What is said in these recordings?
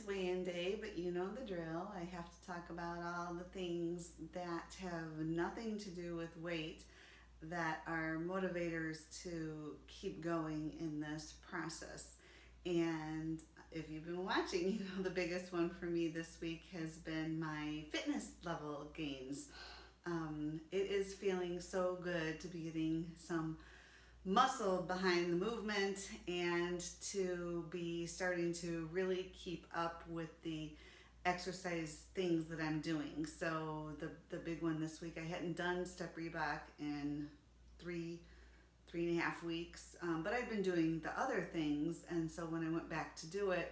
weigh-in day, but you know the drill. I have to talk about all the things that have nothing to do with weight that are motivators to keep going in this process. And if you've been watching, you know the biggest one for me this week has been my fitness level gains. It is feeling so good to be getting some muscle behind the movement and to be starting to really keep up with the exercise things that I'm doing. So the big one this week, I hadn't done Step Reebok in three and a half weeks, but I'd been doing the other things, and so when I went back to do it,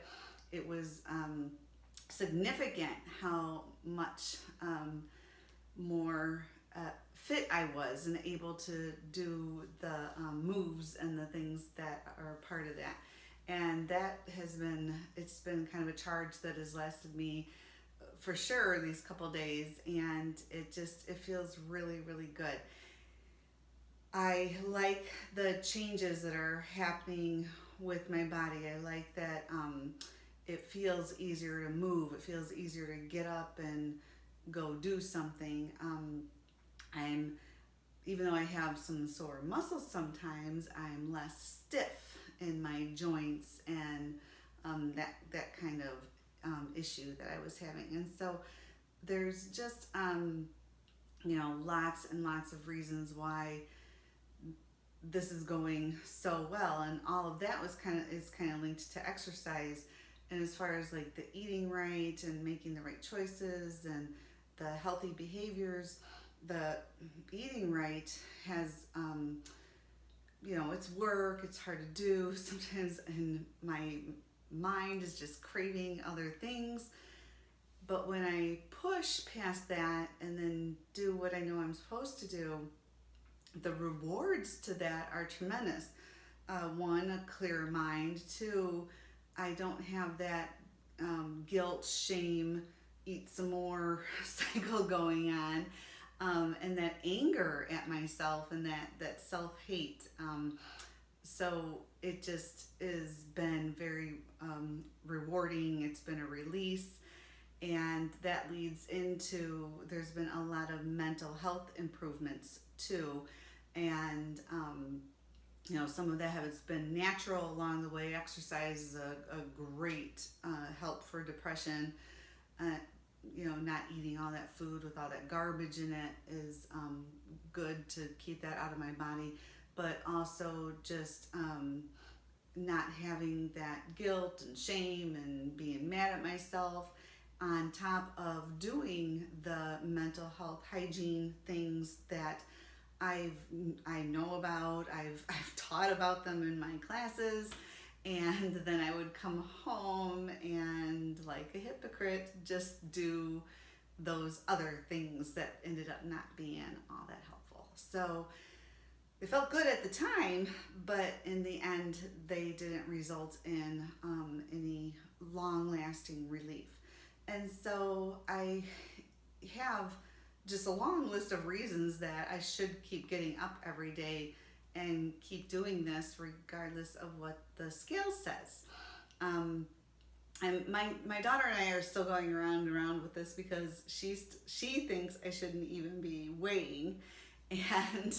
it was significant how much more fit I was and able to do the moves and the things that are part of that. And that it's been kind of a charge that has lasted me for sure these couple days, and it feels really, really good. I like the changes that are happening with my body. I like that it feels easier to move. It feels easier to get up and go do something. Even though I have some sore muscles sometimes, I'm less stiff in my joints and that kind of issue that I was having. And so there's just lots and lots of reasons why this is going so well, and all of that is kind of linked to exercise. And as far as like the eating right and making the right choices and the healthy behaviors, the eating right has it's work, it's hard to do sometimes, and my mind is just craving other things. But when I push past that and then do what I know I'm supposed to do, the rewards to that are tremendous. One, a clearer mind. Two, I don't have that guilt, shame, eat some more cycle going on, and that anger at myself and that self-hate. So it just has been very rewarding. It's been a release, and that leads into, there's been a lot of mental health improvements too. And some of that has been natural along the way. Exercise is a great help for depression. Not eating all that food with all that garbage in it is good to keep that out of my body. But also just not having that guilt and shame and being mad at myself, on top of doing the mental health hygiene things that I know about. I've taught about them in my classes, and then I would come home and, like a hypocrite, just do those other things that ended up not being all that helpful. So they felt good at the time, but in the end, they didn't result in any long-lasting relief. And so I have just a long list of reasons that I should keep getting up every day and keep doing this regardless of what the scale says. And my daughter and I are still going around and around with this because she thinks I shouldn't even be weighing, and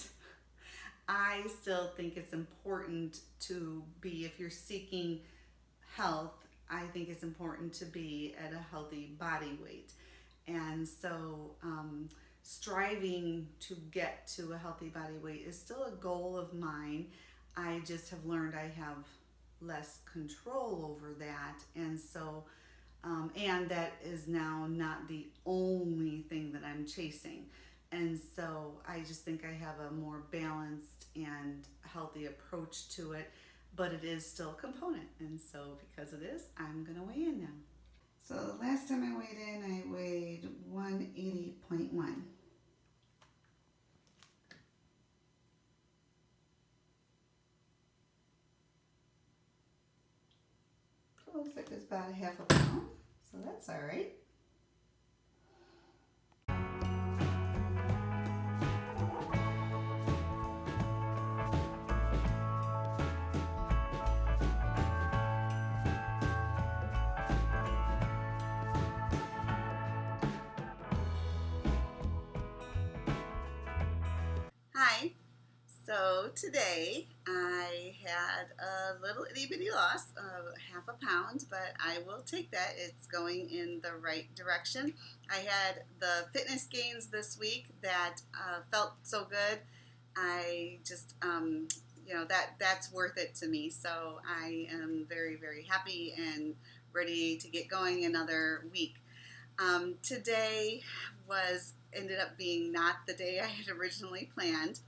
I still think it's important to be, if you're seeking health, I think it's important to be at a healthy body weight. And so striving to get to a healthy body weight is still a goal of mine. I just have learned I have less control over that. And so, and that is now not the only thing that I'm chasing. And so I just think I have a more balanced and healthy approach to it, but it is still a component. And so because it is, I'm gonna weigh in now. So the last time I weighed in, I weighed 180.1. So it looks like it's about a half a pound, so that's all right. So today I had a little itty bitty loss of half a pound, but I will take that. It's going in the right direction. I had the fitness gains this week that felt so good. I just, that's worth it to me. So I am very, very happy and ready to get going another week. Today ended up being not the day I had originally planned,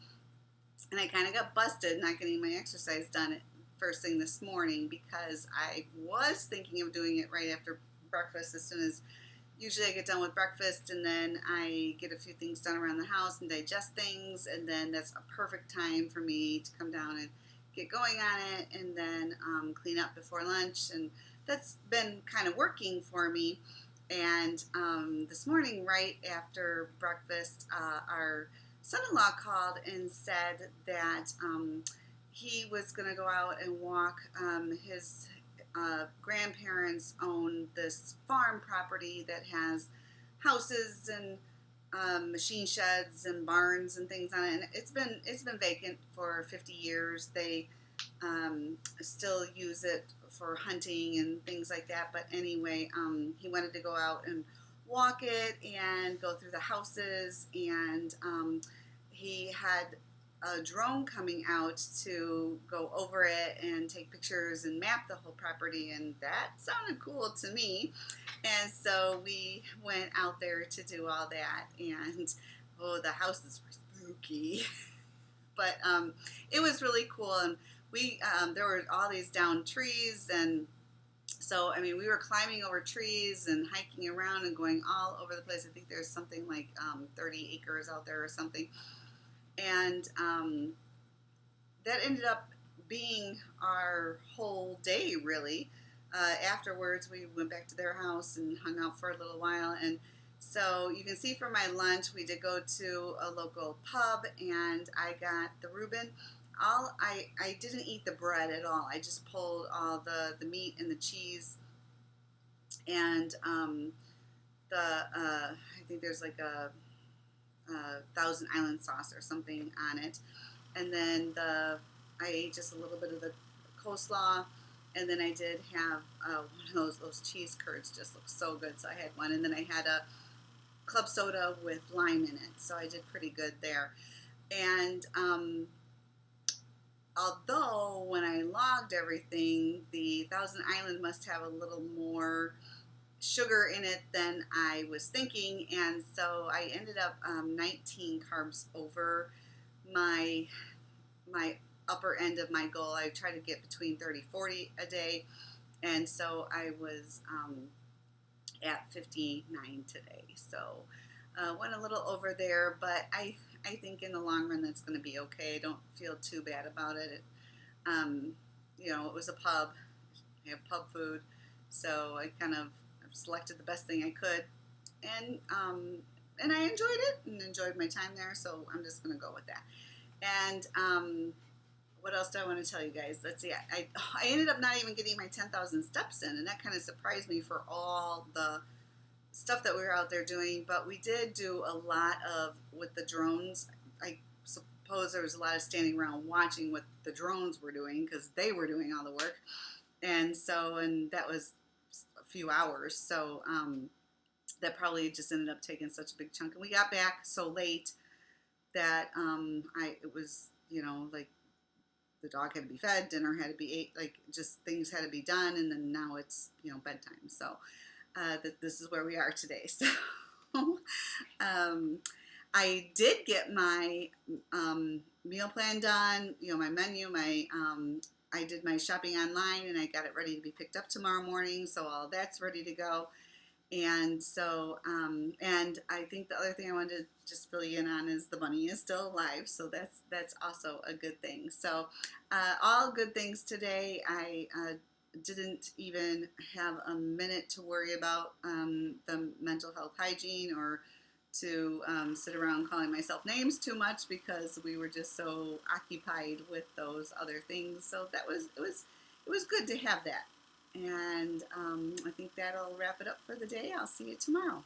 and I kind of got busted not getting my exercise done first thing this morning because I was thinking of doing it right after breakfast. As soon as usually I get done with breakfast, and then I get a few things done around the house and digest things, and then that's a perfect time for me to come down and get going on it, and then clean up before lunch, and that's been kind of working for me. And this morning, right after breakfast, our son-in-law called and said that he was going to go out and walk. His grandparents own this farm property that has houses and machine sheds and barns and things on it, and it's been vacant for 50 years. They still use it for hunting and things like that. But anyway, he wanted to go out and walk it and go through the houses, and he had a drone coming out to go over it and take pictures and map the whole property, and that sounded cool to me. And so we went out there to do all that, and the houses were spooky. But it was really cool, and there were all these downed trees, and so I mean we were climbing over trees and hiking around and going all over the place. I think there's something like 30 acres out there or something, and that ended up being our whole day really. Afterwards we went back to their house and hung out for a little while, and so you can see from my lunch we did go to a local pub, and I got the Reuben. I didn't eat the bread at all. I just pulled all the meat and the cheese, and I think there's like a Thousand Island sauce or something on it, and then I ate just a little bit of the coleslaw, and then I did have one of those cheese curds. Just looked so good, so I had one, and then I had a club soda with lime in it, so I did pretty good there. And although when I logged everything, the Thousand Island must have a little more sugar in it than I was thinking, and so I ended up 19 carbs over my upper end of my goal. I try to get between 30-40 a day, and so I was at 59 today. So went a little over there, but I think in the long run that's going to be okay. I don't feel too bad about it. It was a pub. I have pub food, so I kind of selected the best thing I could, and I enjoyed it and enjoyed my time there. So I'm just going to go with that. And what else do I want to tell you guys? Let's see. I ended up not even getting my 10,000 steps in, and that kind of surprised me for all the stuff that we were out there doing. But we did do a lot with the drones. I suppose there was a lot of standing around watching what the drones were doing because they were doing all the work. And that was a few hours. So that probably just ended up taking such a big chunk. And we got back so late that it was, like the dog had to be fed, dinner had to be ate, like just things had to be done. And then now it's, bedtime. So this is where we are today. So I did get my meal plan done, my menu, I did my shopping online, and I got it ready to be picked up tomorrow morning. So all that's ready to go. And so, and I think the other thing I wanted to just fill you in on is the bunny is still alive. So that's also a good thing. So all good things today. I didn't even have a minute to worry about the mental health hygiene or to sit around calling myself names too much because we were just so occupied with those other things. So it was good to have that. And I think that'll wrap it up for the day. I'll see you tomorrow.